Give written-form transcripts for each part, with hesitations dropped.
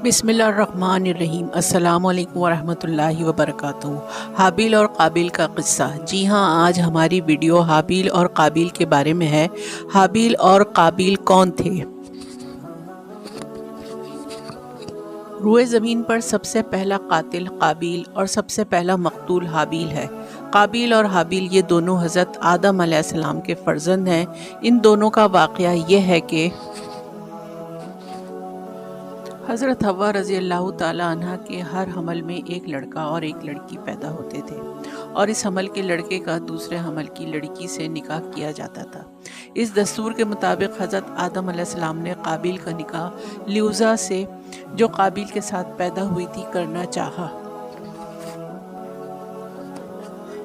बिस्मिल्लाहिर्रहमानिर्रहीम। अस्सलाम वालेकुम वरहमतुल्लाहि वबरकातुहू। हाबिल और काबिल का किस्सा। जी हाँ, आज हमारी वीडियो हाबिल और काबिल के बारे में है। हाबिल और काबिल कौन थे? रुए ज़मीन पर सबसे पहला कातिल काबिल और सबसे पहला मकतूल हाबिल है। काबिल और हाबिल ये दोनों हज़रत आदम अलैहिस्सलाम के फ़र्जंद हैं। इन दोनों का वाक़या ये है कि हज़रत हव्वा रज़ी अल्लाह ताला अन्हा के हर हमल में एक लड़का और एक लड़की पैदा होते थे और इस हमल के लड़के का दूसरे हमल की लड़की से निकाह किया जाता था। इस दस्तूर के मुताबिक हज़रत आदम अलैहिस्सलाम ने काबिल का निकाह ल्यूज़ा से, जो काबिल के साथ पैदा हुई थी, करना चाहा,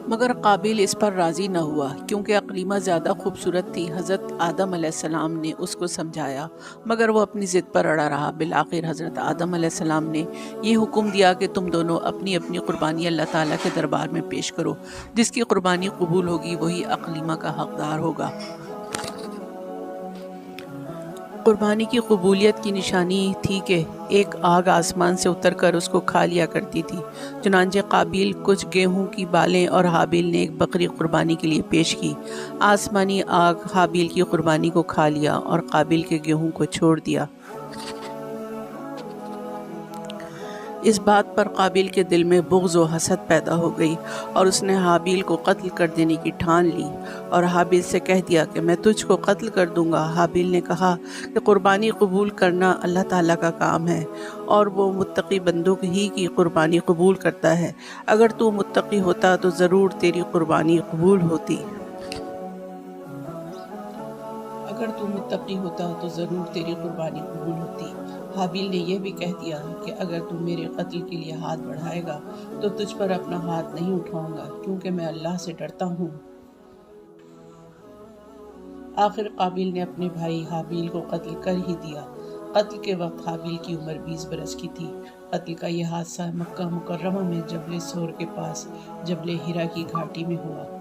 मगर काबिल इस पर राज़ी न हुआ क्योंकि अक़लीमा ज़्यादा खूबसूरत थी। हज़रत आदम अलैहिस्सलाम ने उसको समझाया मगर वो अपनी ज़िद पर अड़ा रहा। बिलाखिर हज़रत आदम अलैहिस्सलाम ने ये हुक्म दिया कि तुम दोनों अपनी अपनी क़ुरबानी अल्लाह ताला के दरबार में पेश करो। जिसकी क़ुरबानी कबूल होगी वही अक़लीमा का हक़दार होगा। क़ुरबानी की कबूलियत की निशानी थी कि एक आग आसमान से उतरकर उसको खा लिया करती थी। चुनांचे काबिल कुछ गेहूं की बालें और हाबिल ने एक बकरी क़ुरबानी के लिए पेश की। आसमानी आग हाबिल की क़ुरबानी को खा लिया और काबिल के गेहूं को छोड़ दिया। इस बात पर काबिल के दिल में बुग़्ज़ व हसद पैदा हो गई और उसने हाबिल को कत्ल कर देने की ठान ली और हाबिल से कह दिया कि मैं तुझको कत्ल कर दूंगा। हाबिल ने कहा कि क़ुरबानी कबूल करना अल्लाह ताला का काम है और वो मुत्तकी बंदों ही की क़ुरबानी कबूल करता है। अगर तू मुत्तकी होता तो ज़रूर तेरी क़ुरबानी कबूल होती। अगर तू मुत्तकी होता तो ज़रूर तेरी क़ुरबानी कबूल होती। हाबिल ने यह भी कह दिया कि अगर तू मेरे कत्ल के लिए हाथ बढ़ाएगा तो तुझ पर अपना हाथ नहीं उठाऊंगा क्योंकि मैं अल्लाह से डरता हूँ। आखिर काबिल ने अपने भाई हाबिल को कत्ल कर ही दिया। कत्ल के वक्त हाबिल की उम्र 20 बरस की थी। कत्ल का यह हादसा मक्का मुकर्रमा में जबल सोर के पास जबल हिरा की घाटी में हुआ।